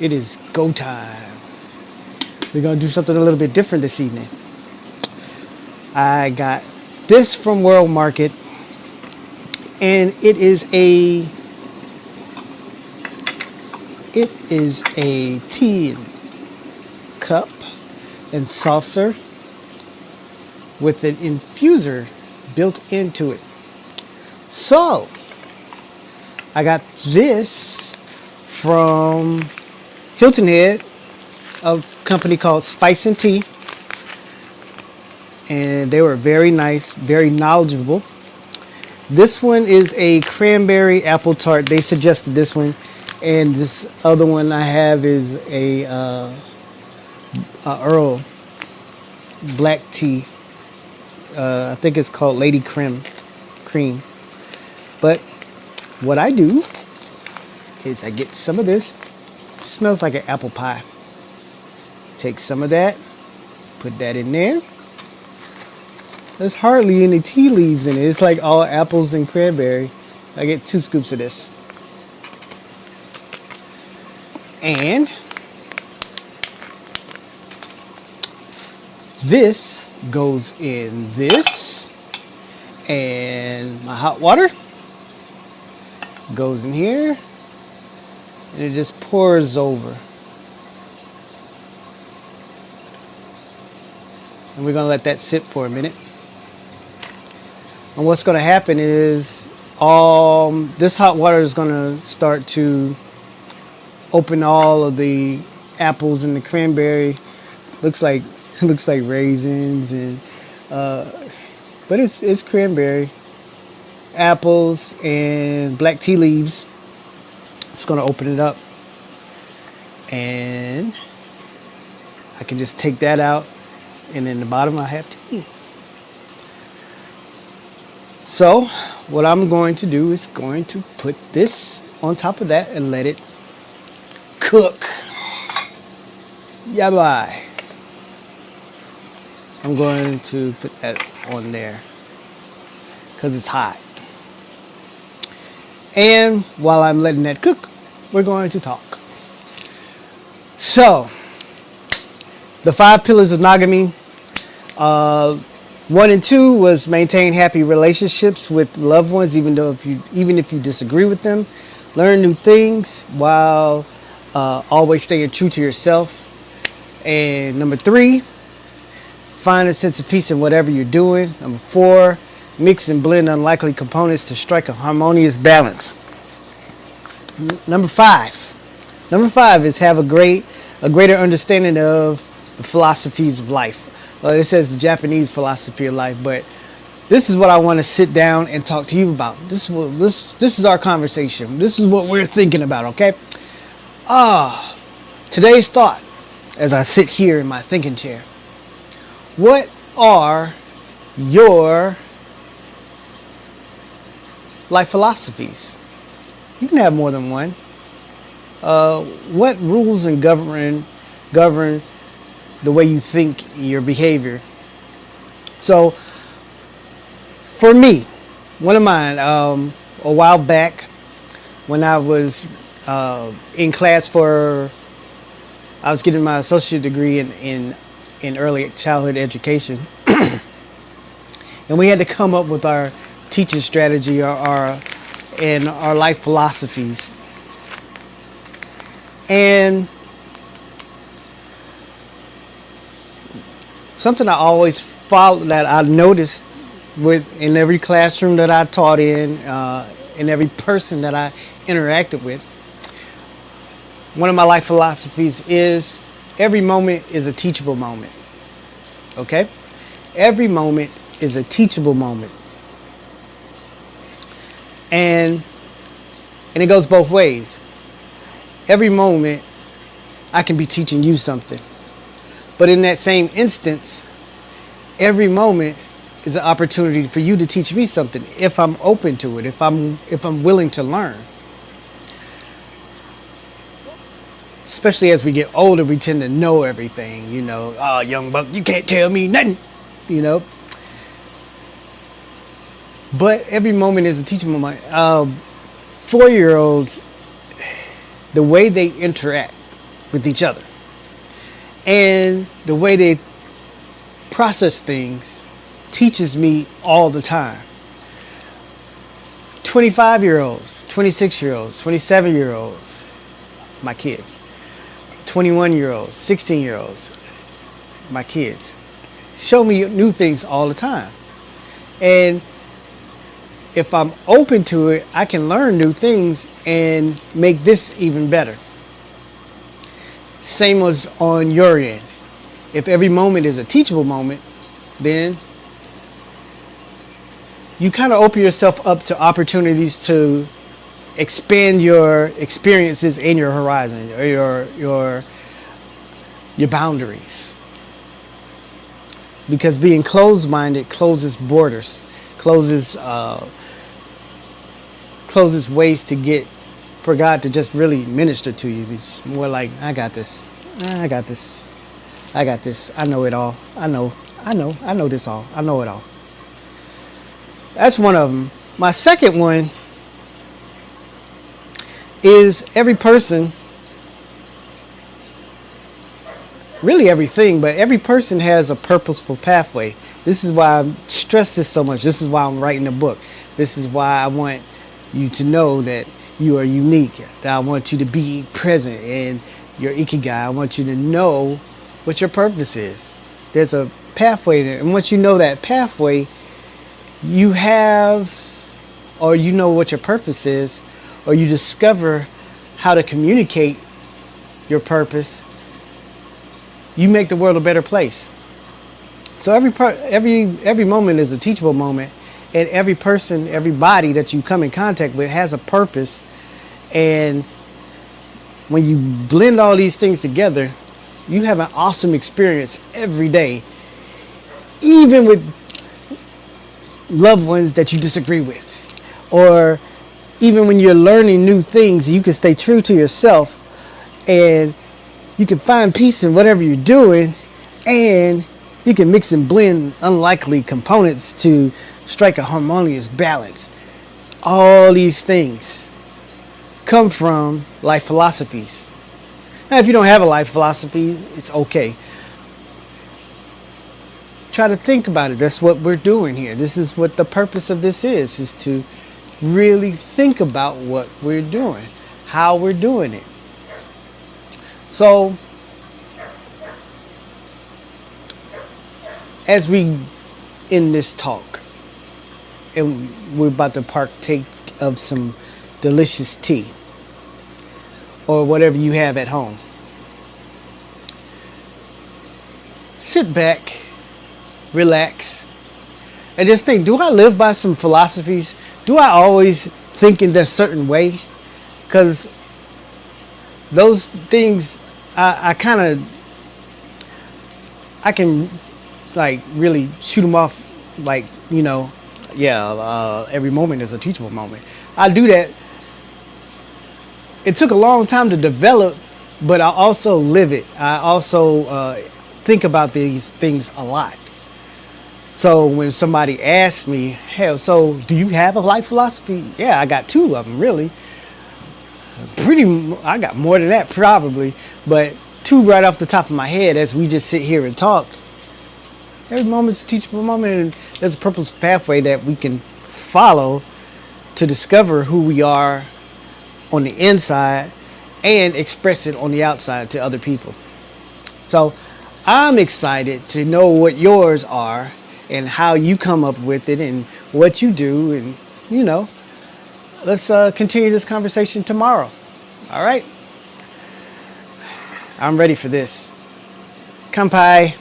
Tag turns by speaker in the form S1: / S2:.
S1: It is go time. We're going to do something a little bit different this evening. I got this from World Market, and it is a tea cup and saucer with an infuser built into it. So, I got this from Hilton Head, a company called Spice and Tea. And they were very nice, very knowledgeable. This one is a cranberry apple tart. They suggested this one. And this other one I have is a Earl black tea. I think it's called Lady Cream. But what I do is I get some of this. It smells like an apple pie. Take some of that, put that in there. There's hardly any tea leaves in it. It's like all apples and cranberry. I get 2 scoops of this. And this goes in this. And my hot water goes in here. And it just pours over. And we're going to let that sit for a minute. And what's going to happen is this hot water is going to start to open all of the apples and the cranberry. Looks like raisins and but it's cranberry, apples, and black tea leaves. It's going to open it up, and I can just take that out. And in the bottom I have tea. So what I'm going to do is going to put this on top of that and let it cook. Yeah, bye. I'm going to put that on there because it's hot. And while I'm letting that cook, we're going to talk. So, the 5 pillars of Nagami. 1 and 2 was maintain happy relationships with loved ones, even if you disagree with them. Learn new things while always staying true to yourself. And number 3, find a sense of peace in whatever you're doing. Number 4, mix and blend unlikely components to strike a harmonious balance. Number 5 is have a greater understanding of the philosophies of life. It says the Japanese philosophy of life, but this is what I want to sit down and talk to you about. This is our conversation. This is what we're thinking about, okay? Today's thought, as I sit here in my thinking chair. What are your life philosophies? You can have more than one. What rules and govern the way you think, your behavior? So, for me, one of mine, a while back, when I was in class I was getting my associate degree in early childhood education, and we had to come up with our teaching strategy and our life philosophies. And something I always followed, that I noticed in every classroom that I taught in every person that I interacted with, one of my life philosophies is every moment is a teachable moment. Okay? Every moment is a teachable moment. And it goes both ways. Every moment I can be teaching you something. But in that same instance, every moment is an opportunity for you to teach me something if I'm open to it, if I'm willing to learn. Especially as we get older, we tend to know everything, you know. Oh, young buck, you can't tell me nothing, you know. But every moment is a teachable moment. 4-year-olds, the way they interact with each other. And the way they process things teaches me all the time. 25-year-olds, 26-year-olds, 27-year-olds, my kids. 21-year-olds, 16-year-olds, my kids. Show me new things all the time. And if I'm open to it, I can learn new things and make this even better. Same was on your end. If every moment is a teachable moment, then you kind of open yourself up to opportunities to expand your experiences and your horizon, or your boundaries. Because being closed-minded closes borders, closes ways to get for God to just really minister to you. It's more like, I got this. I got this. I got this. I know it all. I know this all. I know it all. That's one of them. My second one is every person, really everything, but every person has a purposeful pathway. This is why I stress this so much. This is why I'm writing a book. This is why I want you to know that you are unique. That I want you to be present in your ikigai. I want you to know what your purpose is. There's a pathway there. And once you know that pathway, you have, or you know what your purpose is, or you discover how to communicate your purpose, you make the world a better place. So every moment is a teachable moment, and every person, everybody that you come in contact with has a purpose. And when you blend all these things together, you have an awesome experience every day, even with loved ones that you disagree with, or even when you're learning new things, you can stay true to yourself, and you can find peace in whatever you're doing, and you can mix and blend unlikely components to strike a harmonious balance. All these things come from life philosophies. Now, if you don't have a life philosophy, it's okay. Try to think about it. That's what we're doing here. This is what the purpose of this is to really think about what we're doing, how we're doing it. So, as we end this talk, and we're about to partake of some delicious tea, or whatever you have at home, sit back, relax, and just think, do I live by some philosophies? Do I always think in a certain way? Because those things, I can like really shoot them off, like, every moment is a teachable moment. I do that. It took a long time to develop, but I also live it. I also think about these things a lot. So when somebody asks me, hell, so do you have a life philosophy? Yeah, I got two of them, really. I got more than that, probably. But two right off the top of my head as we just sit here and talk. Every moment's a teachable moment, and there's a purposeful pathway that we can follow to discover who we are on the inside and express it on the outside to other people. So I'm excited to know what yours are and how you come up with it and what you do. And, let's continue this conversation tomorrow. All right? I'm ready for this. Kampai.